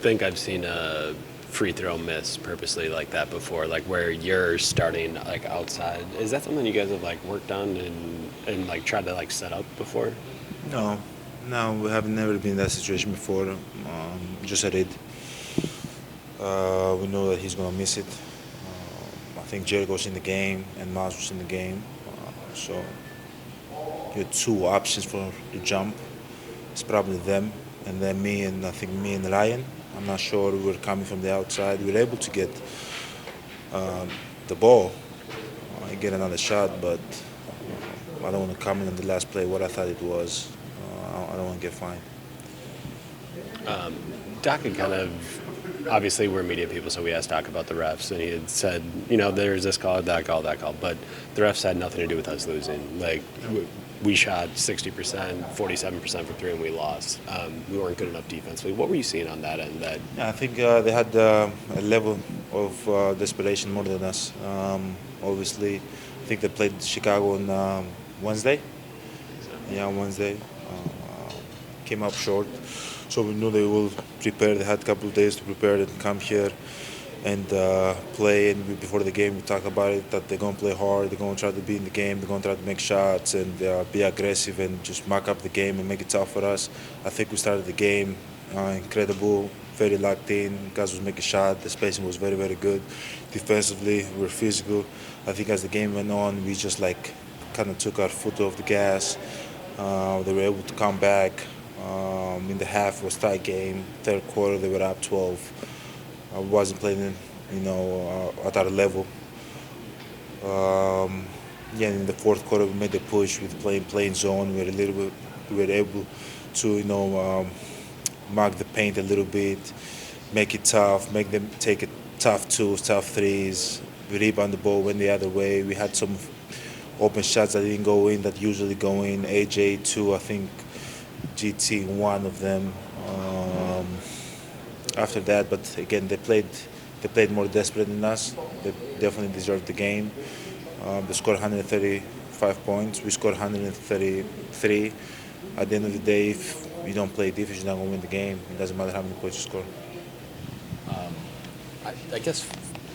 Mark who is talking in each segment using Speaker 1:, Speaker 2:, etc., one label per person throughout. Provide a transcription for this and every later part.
Speaker 1: think I've seen a free throw miss purposely like that before, like where you're starting like outside. Is that something you guys have like worked on and like tried to like set up before?
Speaker 2: No, no, we have never been in that situation before. Just a read. We know that he's gonna miss it. I think Jericho's in the game and Miles was in the game, so you had two options for the jump. It's probably them, and then me, and I think me and Ryan. I'm not sure. We were coming from the outside. We were able to get the ball and get another shot, but I don't want to comment on the last play what I thought it was. I don't want to get fined.
Speaker 1: Doc had kind of, obviously we're media people, so we asked Doc about the refs, and he had said, you know, there's this call, that call, but the refs had nothing to do with us losing. Like, we shot 60%, 47% for three, and we lost. We weren't good enough defensively. What were you seeing on that end?
Speaker 2: Yeah, I think they had a level of desperation more than us. Obviously, I think they played Chicago on Wednesday. Yeah, on Wednesday. Came up short. So we knew they will prepare. They had a couple of days to prepare and come here and play. And before the game, we talked about it, that they're going to play hard. They're going to try to be in the game. They're going to try to make shots and be aggressive and just mark up the game and make it tough for us. I think we started the game incredible, very locked in. Guys was making shots. The spacing was very, very good. Defensively, we were physical. I think as the game went on, we just like kind of took our foot off the gas. They were able to come back. In the half, it was tight game. Third quarter, they were up 12. I wasn't playing, at our level. In the fourth quarter, we made a push with playing zone. We were able to, mark the paint a little bit, make it tough, make them take it tough twos, tough threes. We rebound the ball, went the other way. We had some open shots that didn't go in, that usually go in. AJ, two, I think. GT, one of them. After that, but again, they played more desperate than us. They definitely deserved the game. They scored 135 points. We scored 133. At the end of the day, if you don't play defense, you're not going to win the game. It doesn't matter how many points you score.
Speaker 3: I guess,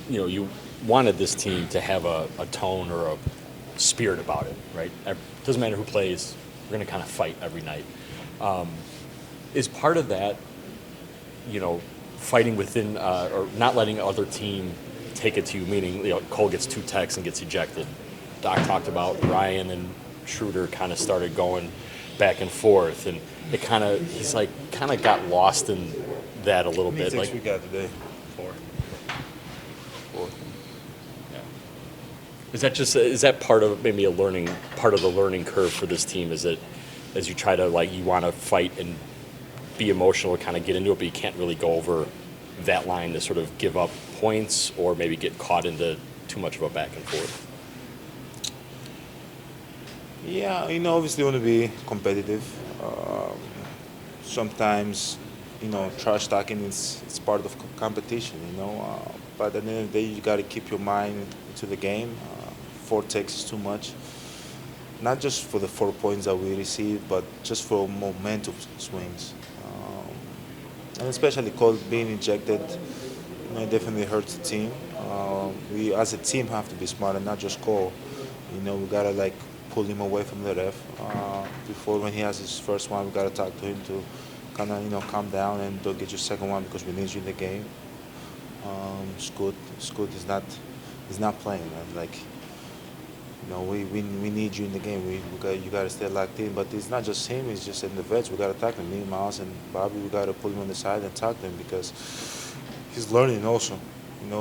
Speaker 3: you wanted this team to have a tone or a spirit about it, right? It doesn't matter who plays. We're going to kind of fight every night. Is part of that, fighting within or not letting other team take it to you, meaning, Cole gets two techs and gets ejected. Doc talked about Ryan and Schroeder kind of started going back and forth, and he's kind of got lost in that a little bit.
Speaker 2: We got today? Four.
Speaker 3: Yeah. Is that part of maybe part of the learning curve for this team? Is it as you try to you want to fight and be emotional, kind of get into it, but you can't really go over that line to sort of give up points or maybe get caught into too much of a back and forth?
Speaker 2: Yeah, obviously you want to be competitive. Sometimes, trash talking it's part of competition, But at the end of the day, you got to keep your mind to the game. 4 takes is too much. Not just for the 4 points that we received, but just for momentum swings. And especially Cole being ejected, it definitely hurts the team. We as a team have to be smart and not just Cole. We gotta pull him away from the ref. Before when he has his first one, we gotta talk to him to kind of calm down and don't get your second one because we need you in the game. Scoot is not playing, man. We need you in the game. You got to stay locked in. But it's not just him. It's just in the vets. We got to talk to him. Me, Miles, and Bobby. We got to put him on the side and talk to him because he's learning also.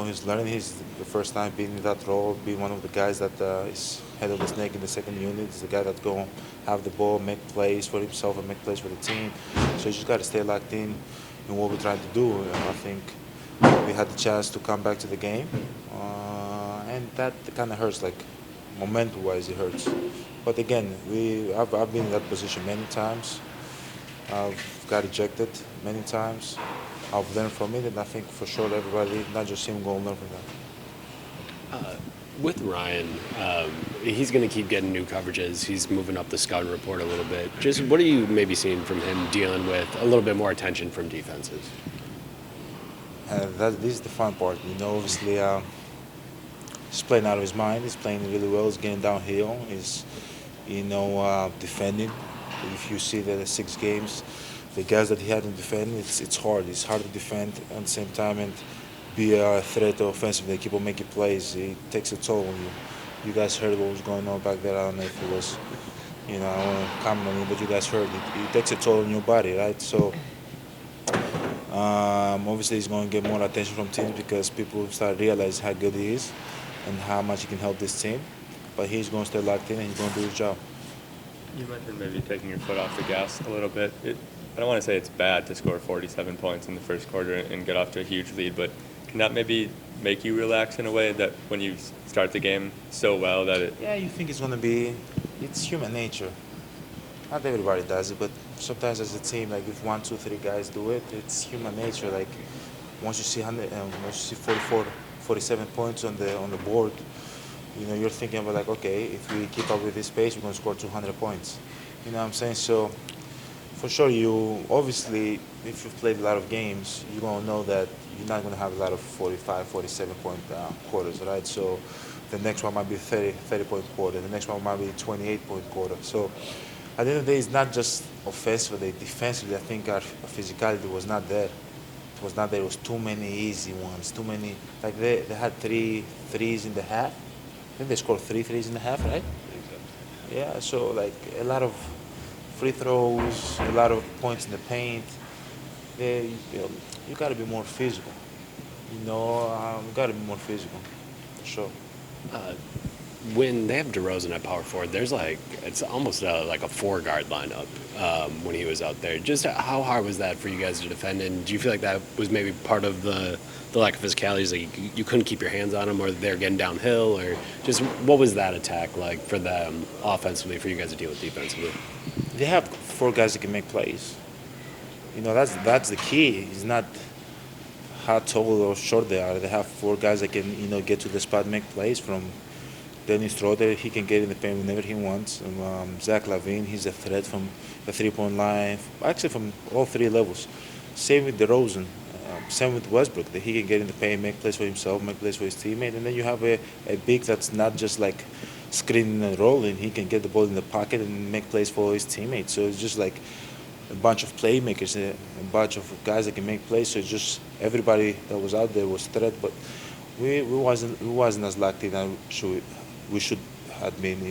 Speaker 2: He's learning. He's the first time being in that role, being one of the guys that is head of the snake in the second unit. He's the guy that's going to have the ball, make plays for himself and make plays for the team. So you just got to stay locked in what we're trying to do. And I think we had the chance to come back to the game, and that kind of hurts. Momentum-wise, it hurts. But again, I've been in that position many times. I've got ejected many times. I've learned from it, and I think for sure everybody, not just him, going to learn from that.
Speaker 1: With Ryan, he's going to keep getting new coverages. He's moving up the scouting report a little bit. Just what are you maybe seeing from him dealing with a little bit more attention from defenses?
Speaker 2: This is the fun part. Obviously, he's playing out of his mind. He's playing really well. He's getting downhill. He's, defending. If you see the 6 games, the guys that he had to defend, it's hard. It's hard to defend at the same time and be a threat offensively. Keep on making plays. It takes a toll on you. You guys heard what was going on back there. I don't know if it was, I don't want to comment on it, but you guys heard it. It takes a toll on your body, right? So obviously he's going to get more attention from teams because people start realizing how good he is and how much he can help this team. But he's going to stay locked in and he's going to do his job.
Speaker 4: You mentioned maybe taking your foot off the gas a little bit. I don't want to say it's bad to score 47 points in the first quarter and get off to a huge lead, but can that maybe make you relax in a way that when you start the game so well that it...
Speaker 2: Yeah, you think it's going to be... It's human nature. Not everybody does it, but sometimes as a team, like if 1, 2, 3 guys do it, it's human nature. Like once you see 44, 47 points on the board, you're thinking about like, okay, if we keep up with this pace, we're going to score 200 points. You know what I'm saying? So for sure, you obviously, if you've played a lot of games, you're going to know that you're not going to have a lot of 45, 47 point quarters, right? So the next one might be 30-point quarter. The next one might be 28-point quarter. So at the end of the day, it's not just offensively, defensively. I think our physicality was not there. It was not there. It was too many easy ones, too many. Like they had 3 threes in the half. I think they scored 3 threes in the half, right? Yeah, so like a lot of free throws, a lot of points in the paint. You got to be more physical. You got to be more physical, for sure.
Speaker 1: When they have DeRozan at power forward, there's it's almost like a 4-guard lineup when he was out there. Just how hard was that for you guys to defend? And do you feel like that was maybe part of the lack of physicality? Like you couldn't keep your hands on them, or they're getting downhill, or just what was that attack like for them offensively for you guys to deal with defensively?
Speaker 2: They have 4 guys that can make plays. That's the key. It's not how tall or short they are. They have 4 guys that can get to the spot and make plays. From Dennis Schroeder, he can get in the paint whenever he wants. Zach LaVine, he's a threat from the 3-point line. Actually, from all 3 levels. Same with DeRozan. Same with Westbrook. That he can get in the paint, make plays for himself, make plays for his teammate. And then you have a big that's not just like screening and rolling. He can get the ball in the pocket and make plays for his teammates. So it's just like a bunch of playmakers, a bunch of guys that can make plays. So it's just everybody that was out there was threat. But we wasn't as lucky that we should have been.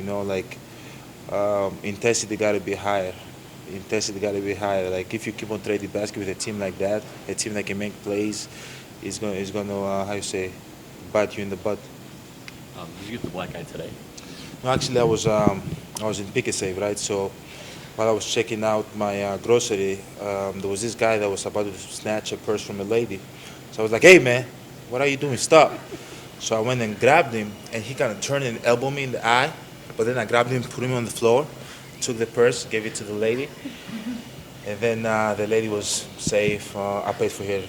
Speaker 2: Intensity got to be higher. Intensity got to be higher. Like if you keep on trading basket with a team like that, a team that can make plays, is going to bite you in the butt.
Speaker 3: Did you get the black eye today?
Speaker 2: No, actually, I was in Pick Save, right? So while I was checking out my grocery, there was this guy that was about to snatch a purse from a lady. So I was like, "Hey, man, what are you doing? Stop!" So I went and grabbed him, and he kind of turned and elbowed me in the eye. But then I grabbed him, put him on the floor, took the purse, gave it to the lady, and then the lady was safe. I paid for her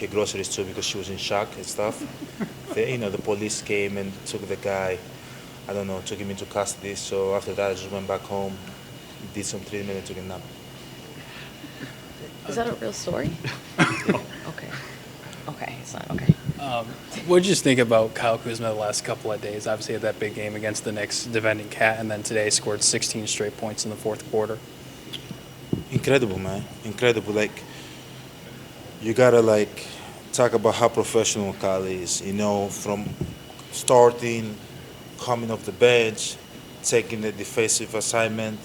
Speaker 2: groceries too because she was in shock and stuff. The police came and took the guy. I don't know, took him into custody. So after that, I just went back home, did some treatment, and took a nap.
Speaker 5: Is that a real story? Okay. Okay, it's not okay.
Speaker 6: What did you just think about Kyle Kuzma the last couple of days? Obviously, had that big game against the Knicks, defending Cat, and then today scored 16 straight points in the 4th quarter.
Speaker 2: Incredible, man. Incredible. Like, you gotta talk about how professional Kyle is. From starting, coming off the bench, taking the defensive assignment,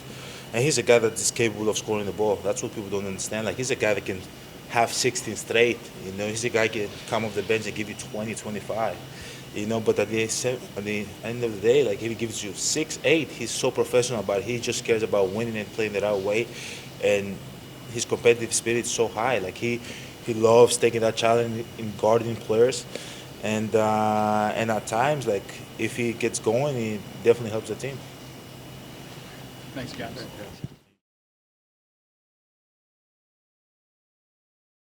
Speaker 2: and he's a guy that is capable of scoring the ball. That's what people don't understand. Like, he's a guy that can have 16 straight. He's a guy that can come off the bench and give you 20, 25. But at the end of the day, like if he gives you 6, 8, he's so professional about it. He just cares about winning and playing the right way, and his competitive spirit is so high. Like he loves taking that challenge in guarding players, and at times, like if he gets going, he definitely helps the team.
Speaker 6: Thanks, guys.